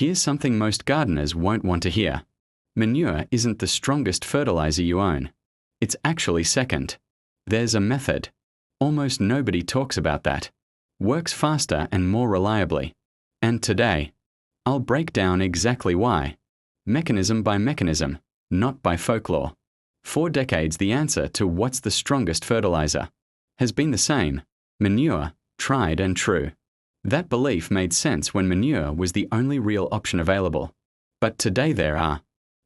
Here's something most gardeners won't want to hear. Manure isn't the strongest fertilizer you own. It's actually second. There's a method. Almost nobody talks about that. Works faster and more reliably. And today, I'll break down exactly why. Mechanism by mechanism, not by folklore. For decades, the answer to what's the strongest fertilizer has been the same: manure, tried and true. That belief made sense when manure was the only real option available. But today there are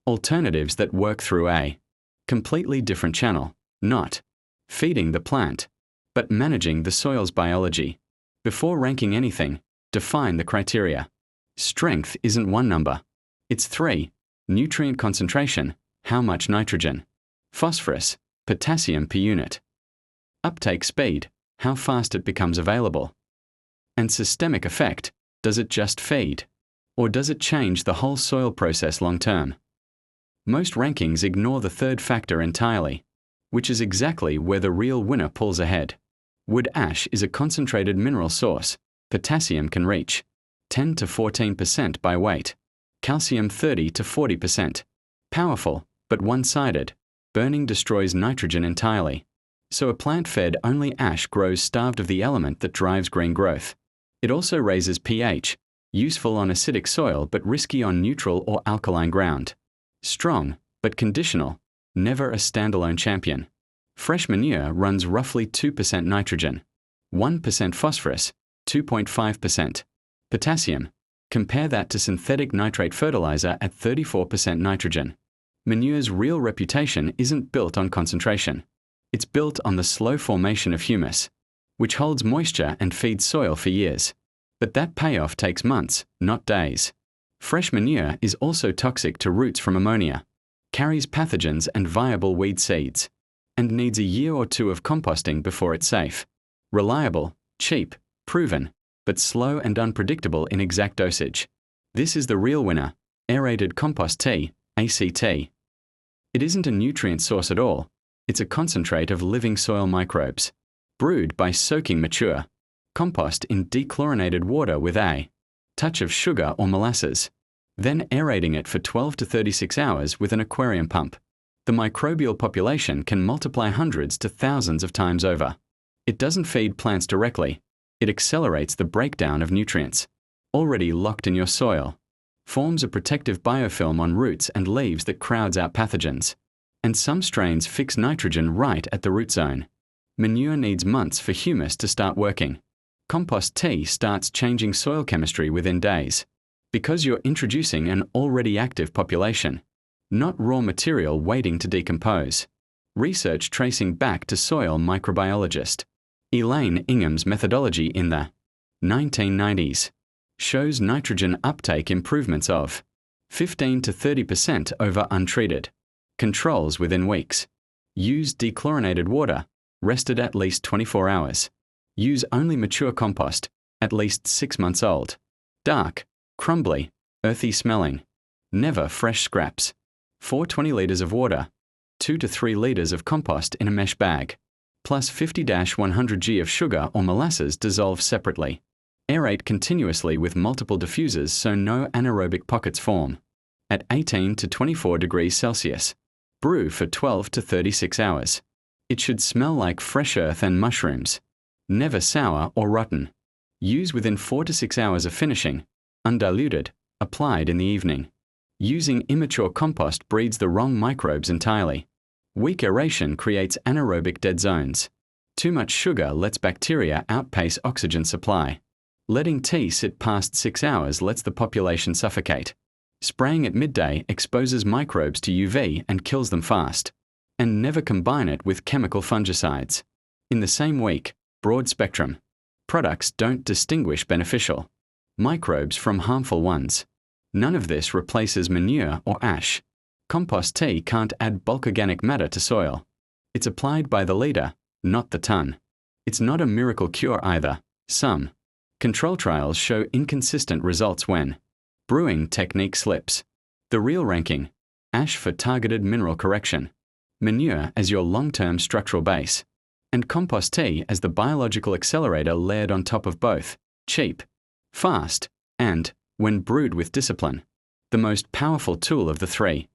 alternatives that work through a completely different channel, not feeding the plant, but managing the soil's biology. Before ranking anything, define the criteria. Strength isn't one number. It's 3. Nutrient concentration, how much nitrogen, phosphorus, potassium per unit. Uptake speed, how fast it becomes available. And systemic effect, does it just feed? Or does it change the whole soil process long term? Most rankings ignore the third factor entirely, which is exactly where the real winner pulls ahead. Wood ash is a concentrated mineral source. Potassium can reach 10 to 14% by weight. Calcium 30 to 40%. Powerful, but one-sided. Burning destroys nitrogen entirely. So a plant fed only ash grows starved of the element that drives green growth. It also raises pH, useful on acidic soil but risky on neutral or alkaline ground. Strong, but conditional, never a standalone champion. Fresh manure runs roughly 2% nitrogen, 1% phosphorus, 2.5% potassium. Compare that to synthetic nitrate fertilizer at 34% nitrogen. Manure's real reputation isn't built on concentration. It's built on the slow formation of humus, which holds moisture and feeds soil for years. But that payoff takes months, not days. Fresh manure is also toxic to roots from ammonia, carries pathogens and viable weed seeds, and needs a year or two of composting before it's safe. Reliable, cheap, proven, but slow and unpredictable in exact dosage. This is the real winner: Aerated Compost Tea, ACT. It isn't a nutrient source at all. It's a concentrate of living soil microbes, brewed by soaking mature compost in dechlorinated water with a touch of sugar or molasses, then aerating it for 12 to 36 hours with an aquarium pump. The microbial population can multiply hundreds to thousands of times over. It doesn't feed plants directly. It accelerates the breakdown of nutrients already locked in your soil, forms a protective biofilm on roots and leaves that crowds out pathogens. And some strains fix nitrogen right at the root zone. Manure needs months for humus to start working. Compost tea starts changing soil chemistry within days, because you're introducing an already active population, not raw material waiting to decompose. Research tracing back to soil microbiologist Elaine Ingham's methodology in the 1990s shows nitrogen uptake improvements of 15 to 30% over untreated controls within weeks. Use dechlorinated water, rested at least 24 hours. Use only mature compost, at least 6 months old. Dark, crumbly, earthy smelling. Never fresh scraps. 420 liters of water. 2 to 3 liters of compost in a mesh bag, plus 50-100 g of sugar or molasses dissolved separately. Aerate continuously with multiple diffusers so no anaerobic pockets form. At 18 to 24 degrees Celsius. Brew for 12 to 36 hours. It should smell like fresh earth and mushrooms. Never sour or rotten. Use within 4 to 6 hours of finishing. Undiluted. Applied in the evening. Using immature compost breeds the wrong microbes entirely. Weak aeration creates anaerobic dead zones. Too much sugar lets bacteria outpace oxygen supply. Letting tea sit past 6 hours lets the population suffocate. Spraying at midday exposes microbes to UV and kills them fast. And never combine it with chemical fungicides. In the same week, broad spectrum. Products don't distinguish beneficial microbes from harmful ones. None of this replaces manure or ash. Compost tea can't add bulk organic matter to soil. It's applied by the liter, not the ton. It's not a miracle cure either. Some control trials show inconsistent results when brewing technique slips. The real ranking: ash for targeted mineral correction, manure as your long-term structural base, and compost tea as the biological accelerator layered on top of both, cheap, fast, and when brewed with discipline, the most powerful tool of the three.